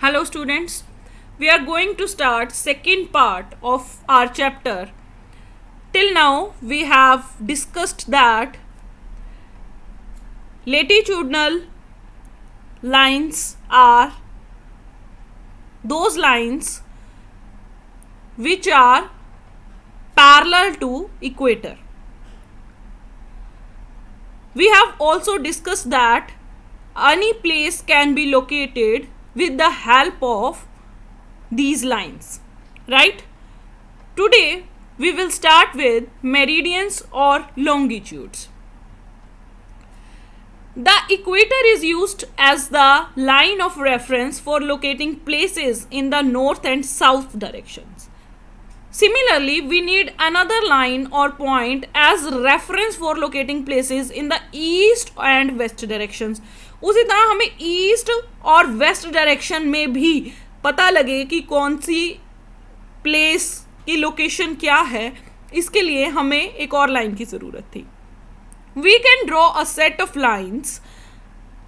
Hello students, we are going to start second part of our chapter. Till now we have discussed that latitudinal lines are those lines which are parallel to equator. We have also discussed that any place can be located with the help of these lines, right? Today we will start with meridians or longitudes. The equator is used as the line of reference for locating places in the north and south directions. Similarly, we need another line or point as reference for locating places in the east and west directions. उसी तरह हमें east और west direction में भी पता लगे कि कौन सी प्लेस की लोकेशन क्या है, इसके लिए हमें एक और लाइन की ज़रूरत थी. We can draw a set of lines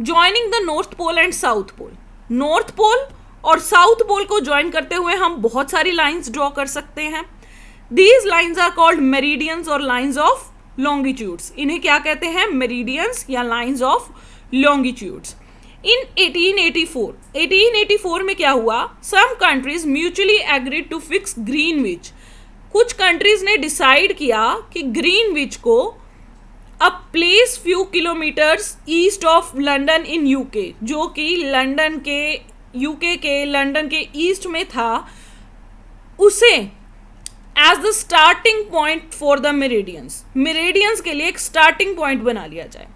joining the north pole and south pole. North pole और साउथ पोल को ज्वाइन करते हुए हम बहुत सारी लाइन्स ड्रॉ कर सकते हैं. These lines are called meridians और लाइन्स ऑफ लॉन्गिट्यूड्स. इन्हें क्या कहते हैं? मेरिडियंस या लाइन्स ऑफ longitudes. In 1884 में क्या हुआ? Some countries mutually agreed to fix Greenwich. कुछ कंट्रीज ने डिसाइड किया कि ग्रीनविच को a place few kilometres east of London in UK, जो कि लंदन के यूके के लंदन के ईस्ट में था, उसे as the starting point for the meridians के लिए एक स्टार्टिंग पॉइंट बना लिया जाए.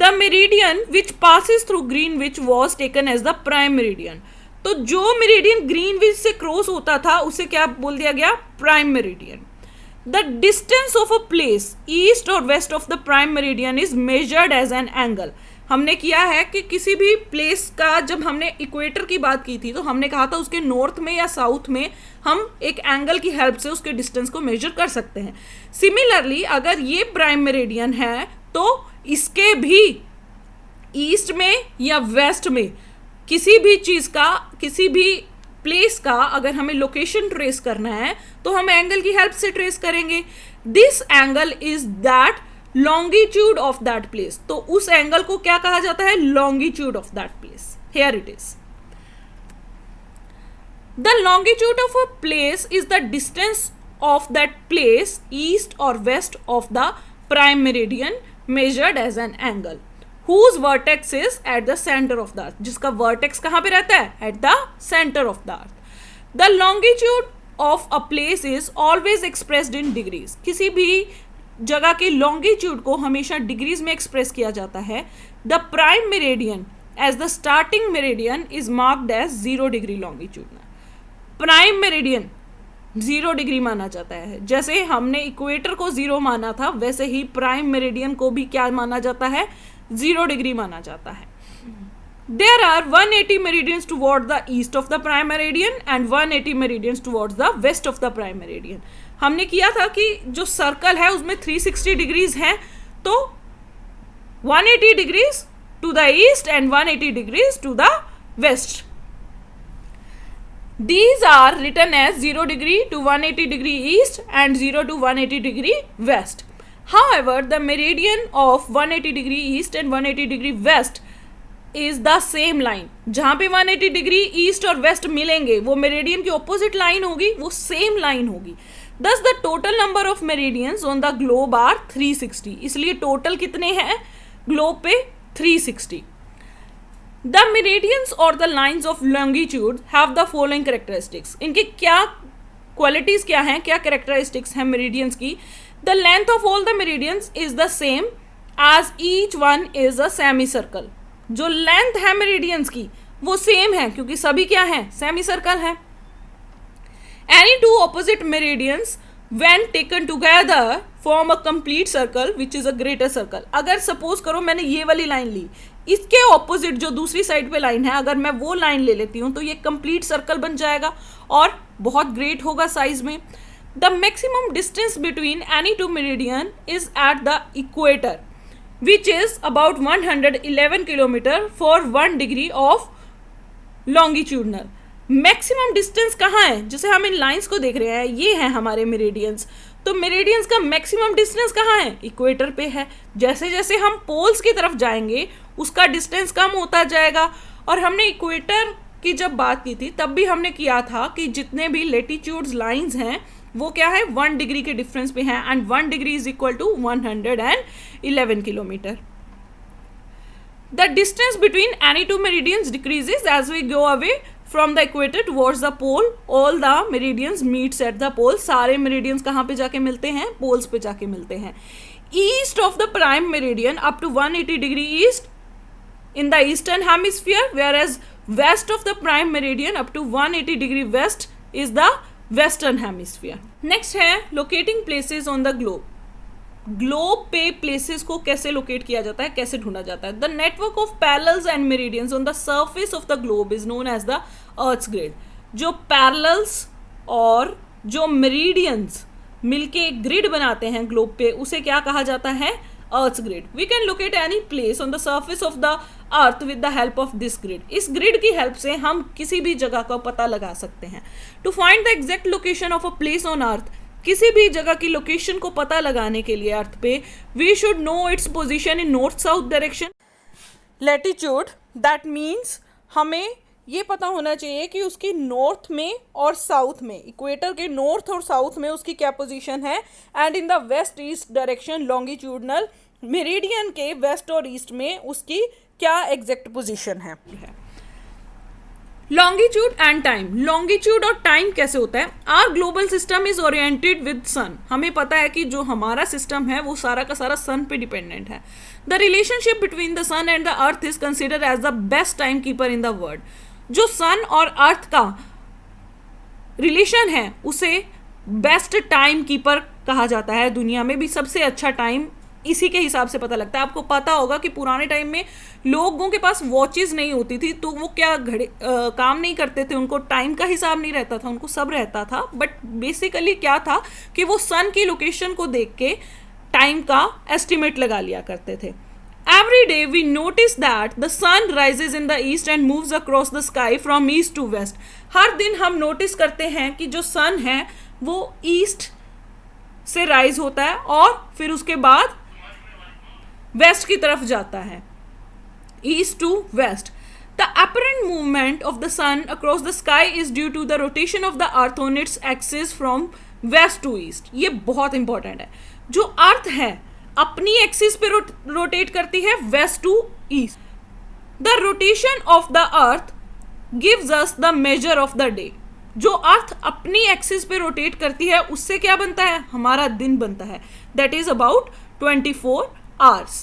The meridian which passes through Greenwich was taken as the prime meridian. तो जो मेरिडियन ग्रीनविच से क्रॉस होता था उसे क्या बोल दिया गया? Prime meridian. The distance of a place east और west of the prime meridian is measured as an angle. हमने किया है कि किसी भी प्लेस का, जब हमने इक्वेटर की बात की थी तो हमने कहा था उसके नॉर्थ में या साउथ में हम एक एंगल की हेल्प से उसके डिस्टेंस को मेजर कर सकते हैं. सिमिलरली अगर ये प्राइम मेरिडियन है तो इसके भी ईस्ट में या वेस्ट में किसी भी चीज़ का, किसी भी प्लेस का अगर हमें लोकेशन ट्रेस करना है तो हम एंगल की हेल्प से ट्रेस करेंगे. This angle is that longitude of that place. तो उस एंगल को क्या कहा जाता है? Longitude of that place. Here it is. The longitude of a place is the distance of that place east और west of the prime meridian measured as an angle whose vertex is at the center of the earth. जिसका vertex कहाँ पे रहता है? At the center of the earth. The longitude of a place is always expressed in degrees. किसी भी जगह के longitude को हमेशा डिग्रीज में एक्सप्रेस किया जाता है. The prime meridian as the starting meridian is marked as 0 degree longitude. Prime meridian 0 degree माना जाता है. जैसे हमने इक्वेटर को 0 माना था, वैसे ही प्राइम मेरिडियन को भी क्या माना जाता है? 0 डिग्री माना जाता है. There are 180 meridians towards the east of the prime meridian and 180 meridians towards the west of the prime meridian. हमने किया था कि जो सर्कल है उसमें 360 डिग्रीज हैं, तो 180 degrees to the east and 180 degrees to the west. These are written as 0 degree to 180 degree east and 0 to 180 degree west. However, the meridian of 180 degree east and 180 degree west is the same line. जहाँ पे 180 degree east और west मिलेंगे वो meridian की opposite line होगी, वो same line होगी. Thus the total number of meridians on the globe are 360. इसलिए total कितने हैं globe पे? 360. The meridians or the lines of longitude have the following characteristics. इनके क्या qualities क्या हैं, क्या characteristics हैं meridians की? The length of all the meridians is the same as each one is a semicircle. जो length है meridians की वो same है क्योंकि सभी क्या हैं? semicircle है. Any two opposite meridians when taken together form a complete circle which is a greater circle. अगर suppose करो मैंने ये वाली लाइन ली, इसके ऑपोजिट जो दूसरी साइड पे लाइन है, अगर मैं वो लाइन ले लेती हूँ तो ये कंप्लीट सर्कल बन जाएगा और बहुत ग्रेट होगा साइज में. The maximum distance between any to meridian is at the equator which is about 111 kilometer for 1 degree of longitudinal. Maximum distance कहाँ है, जैसे हम इन लाइंस को देख रहे हैं, ये हैं हमारे मेरिडियंस, तो मेरिडियंस का मैक्सिमम डिस्टेंस कहाँ है, इक्वेटर पे है। जैसे जैसे हम पोल्स की तरफ जाएंगे उसका डिस्टेंस कम होता जाएगा। और हमने इक्वेटर की जब बात की थी तब भी हमने किया था कि जितने भी लेटीट्यूड्स लाइंस हैं वो क्या है, 1 डिग्री के डिफरेंस पे हैं, and 1 degree is equal to 111 kilometre. The distance between any two meridians decreases as we go away from the equator towards the pole. All the meridians meets at the pole. सारे meridians कहाँ पे जाके मिलते हैं, poles पे जाके मिलते हैं. East of the prime meridian up to 180 degree east in the eastern hemisphere, whereas west of the prime meridian up to 180 degree west is the western hemisphere. Next है locating places on the globe. Globe पे places को कैसे locate किया जाता है, कैसे ढूंढा जाता है। The network of parallels and meridians on the surface of the globe is known as the earth's grid. जो पैरेलल्स और जो मेरिडियंस मिलके एक ग्रिड बनाते हैं ग्लोब पे, उसे क्या कहा जाता है, earth's grid. We can locate any place on the surface of the earth with the help of this grid. इस ग्रिड की हेल्प से हम किसी भी जगह का पता लगा सकते हैं। To find the exact location of a place on earth, किसी भी जगह की लोकेशन को पता लगाने के लिए अर्थ पे, we should know its position in north south direction. Latitude, that means हमें ये पता होना चाहिए कि उसकी नॉर्थ में और साउथ में, इक्वेटर के नॉर्थ और साउथ में उसकी क्या पोजीशन है, and in the west east direction longitudinal, meridian के वेस्ट और ईस्ट में उसकी क्या एग्जैक्ट पोजीशन है। लॉन्गिट्यूड एंड टाइम, लॉन्गिट्यूड और टाइम कैसे होता है। Our global system is oriented with sun, हमें पता है कि जो हमारा सिस्टम है वो सारा का सारा सन पे डिपेंडेंट है। The relationship between the sun and the earth is considered as the best time keeper in the world. जो सन और अर्थ का रिलेशन है उसे बेस्ट टाइम कीपर कहा जाता है। दुनिया में भी सबसे अच्छा टाइम इसी के हिसाब से पता लगता है। आपको पता होगा कि पुराने टाइम में लोगों के पास वॉचेस नहीं होती थी, तो वो क्या काम नहीं करते थे, उनको टाइम का हिसाब नहीं रहता था, उनको सब रहता था। बट बेसिकली क्या था कि वो सन की लोकेशन को देख के टाइम का एस्टिमेट लगा लिया करते थे। Every day we notice that the sun rises in the east and moves across the sky from east to west. हर दिन हम नोटिस करते हैं कि जो सन है वो ईस्ट से राइज होता है और फिर उसके बाद वेस्ट की तरफ जाता है, east to west. The apparent movement of the sun across the sky is due to the rotation of the earth on its axis from west to east. ये बहुत इंपॉर्टेंट है। जो अर्थ है अपनी एक्सिस पे रोटेट करती है west to east. The rotation of the earth gives us the measure of the day. जो अर्थ अपनी एक्सिस पे रोटेट करती है उससे क्या बनता है, हमारा दिन बनता है, that is about 24 hours.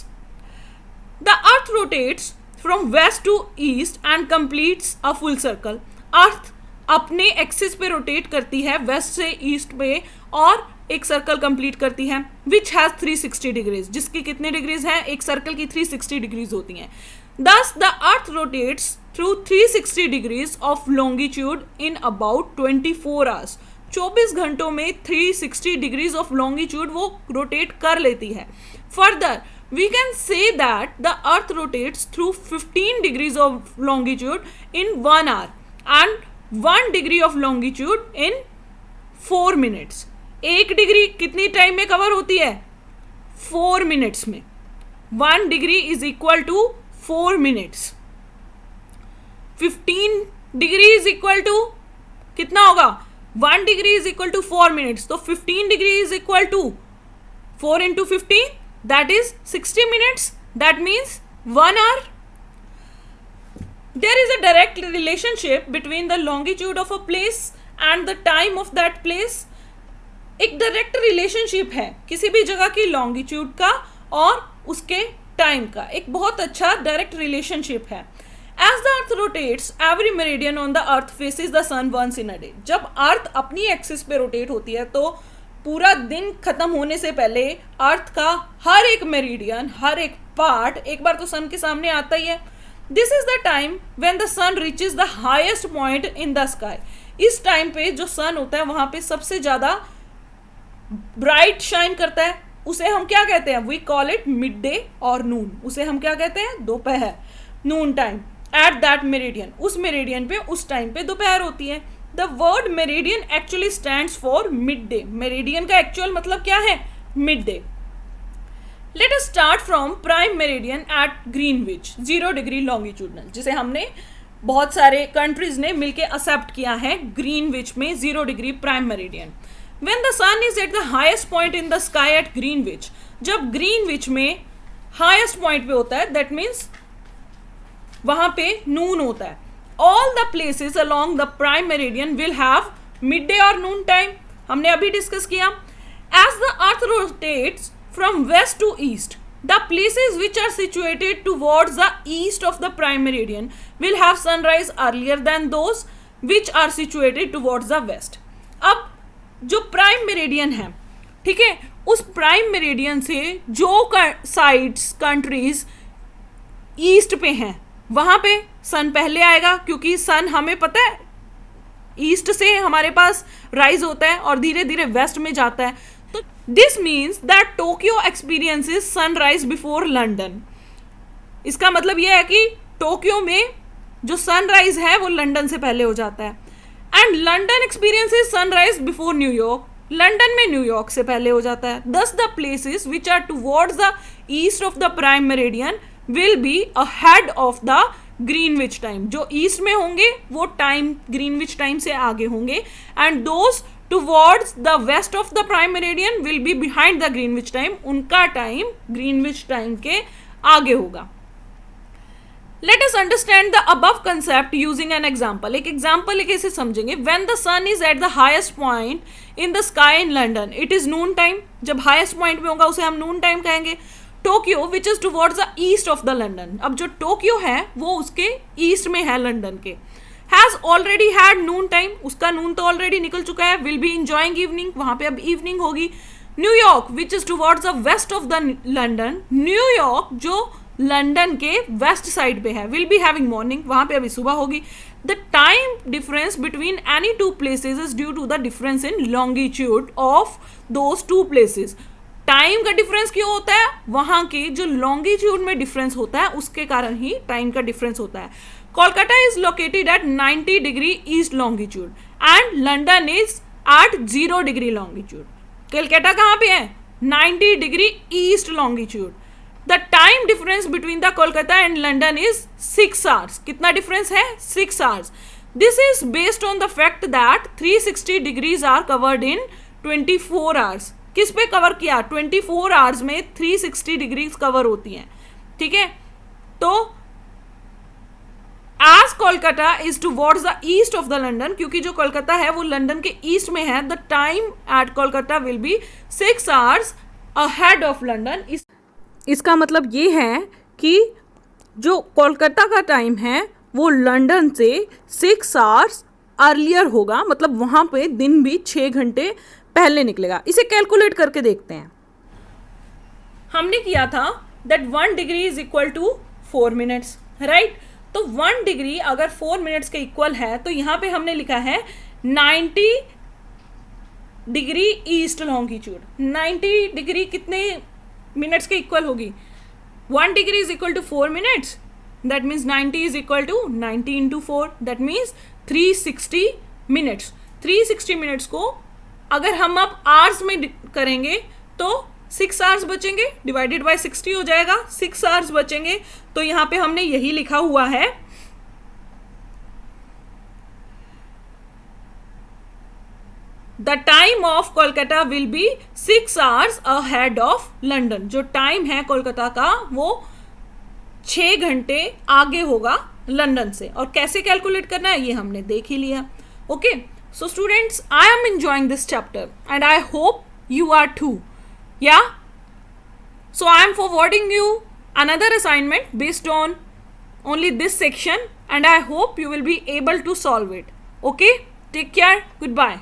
The earth rotates from west to east and completes a full circle. अर्थ अपने एक्सिस पे रोटेट करती है वेस्ट से ईस्ट पे और एक सर्कल कंप्लीट करती है विच हैज 360 डिग्रीज, जिसकी कितने डिग्रीज हैं, एक सर्कल की 360 डिग्रीज होती हैं। Thus the earth rotates through 360 degrees of longitude in about 24 hours. 24 घंटों में 360 डिग्रीज ऑफ लॉन्गिट्यूड वो रोटेट कर लेती है। Further, we can say that the earth rotates through 15 degrees of longitude in 1 hour and 1 degree of longitude in 4 minutes. 1 degree कितनी time में cover होती है, 4 मिनट्स में। 1 degree is equal to 4 minutes. 15 degree is equal to कितना होगा, 1 degree is equal to 4 minutes, तो 15 degree is equal to 4 into 15, that is 60 minutes. That means 1 hour. There is a direct relationship between the longitude of a place and the time of that place. एक direct relationship है किसी भी जगह की longitude का और उसके time का, एक बहुत अच्छा डायरेक्ट रिलेशनशिप है। As the earth rotates, every meridian on the earth faces the sun once in a day. जब अर्थ अपनी एक्सिस पे रोटेट होती है तो पूरा दिन खत्म होने से पहले अर्थ का हर एक मेरिडियन, हर एक पार्ट एक बार तो सन के सामने आता ही है। This is the time when the sun reaches the highest point in the sky. इस टाइम पे जो सन होता है वहां पे सबसे ज्यादा ब्राइट शाइन करता है, उसे हम क्या कहते हैं, we call it midday और नून। उसे हम क्या कहते हैं, दोपहर, noon time. At that meridian, उस मेरिडियन पे उस टाइम पे दोपहर होती है. The word meridian actually stands for midday. Meridian का एक्चुअल मतलब क्या है? Midday. Let us start from prime meridian at Greenwich, 0 degree longitudinal, जिसे हमने बहुत सारे कंट्रीज ने मिलके एक्सेप्ट किया है ग्रीनविच में 0 degree prime meridian. When the sun is at the highest point in the sky at Greenwich, जब ग्रीनविच में हाईएस्ट पॉइंट पे होता है, दैट मीन्स वहां पे नून होता है. All the places along the prime meridian will have midday और नून टाइम. हमने अभी डिस्कस किया. As the earth rotates from west to east, the places which are situated towards the east of the prime meridian will have sunrise earlier than those which are situated towards the west. अब जो prime meridian है, ठीक है, उस prime meridian से जो sides countries east पे हैं वहां पे सन पहले आएगा, क्योंकि सन हमें पता है ईस्ट से हमारे पास राइज होता है और धीरे धीरे वेस्ट में जाता है. तो this means that Tokyo experiences sunrise before London. इसका मतलब यह है कि टोक्यो में जो सनराइज है वो लंदन से पहले हो जाता है. And London experiences sunrise before New York, London में न्यूयॉर्क से पहले हो जाता है. Thus the places which are towards the east of the prime meridian will be ahead of the Greenwich time. जो ईस्ट में होंगे वो टाइम ग्रीनविच टाइम से आगे होंगे. And those towards the west of the prime meridian will be behind the Greenwich time. उनका time Greenwich time के आगे होगा. Late us understand the above concept using an example. एक एग्जाम्पल लेके इसे समझेंगे. When the sun is at the highest point in the sky in London it is noon time. जब highest point पे होगा उसे हम नून टाइम कहेंगे. Tokyo which is towards the east of the London, अब जो टोक्यो है वो उसके ईस्ट में है लंदन के, has already had Noon time, उसका नून तो ऑलरेडी निकल चुका है. विल बी इंजॉइंग इवनिंग, वहां पे अब इवनिंग होगी. New York which is towards the west of the London, New York जो लंदन के वेस्ट साइड पे है, विल बी हैविंग मॉर्निंग, वहां पे अभी सुबह होगी. The time difference between any two places is due to the difference in longitude of those two places. Time का डिफरेंस क्यों होता है? वहां के जो लॉन्गिट्यूड में डिफरेंस होता है उसके कारण ही टाइम का डिफरेंस होता है. Kolkata is located at 90 degree east longitude and London is at 0 degree longitude. Kolkata कहाँ पे है? 90 degree east longitude. The time difference between the Kolkata and London is 6 hours. कितना डिफरेंस है? 6 hours. This is based on the fact that 360 degrees are covered in 24 hours. किस पे cover किया? 24 hours में 360 degrees cover होती हैं. ठीक है, तो as Kolkata is towards the east of the London, क्योंकि जो कोलकाता है वो लंदन के ईस्ट में है, the time at Kolkata will be 6 hours ahead of London. इसका मतलब ये है कि जो कोलकाता का टाइम है वो लंदन से 6 आवर्स अर्लियर होगा, मतलब वहाँ पे दिन भी 6 घंटे पहले निकलेगा. इसे कैलकुलेट करके देखते हैं. हमने किया था that 1 degree is equal to 4 minutes, right. तो 1 डिग्री अगर 4 मिनट्स के इक्वल है तो यहाँ पे हमने लिखा है 90 डिग्री ईस्ट लॉन्गिट्यूड. 90 डिग्री कितने मिनट्स के इक्वल होगी? 1 degree is equal to 4 minutes, that means 90 is equal to 90 into 4, that means 360 minutes. 360 minutes को अगर हम अब आवर्स में करेंगे तो 6 आवर्स बचेंगे, डिवाइडेड बाय 60 हो जाएगा. 6 आवर्स बचेंगे, तो यहाँ पे हमने यही लिखा हुआ है the time of Kolkata will be 6 hours ahead of London. जो टाइम है कोलकाता का वो 6 घंटे आगे होगा लंदन से. और कैसे कैलकुलेट करना है ये हमने देख ही लिया. Okay, so students, I am enjoying this chapter and I hope you are too. Yeah, so I am forwarding you another assignment based on only this section and I hope you will be able to solve it. Okay, take care, goodbye.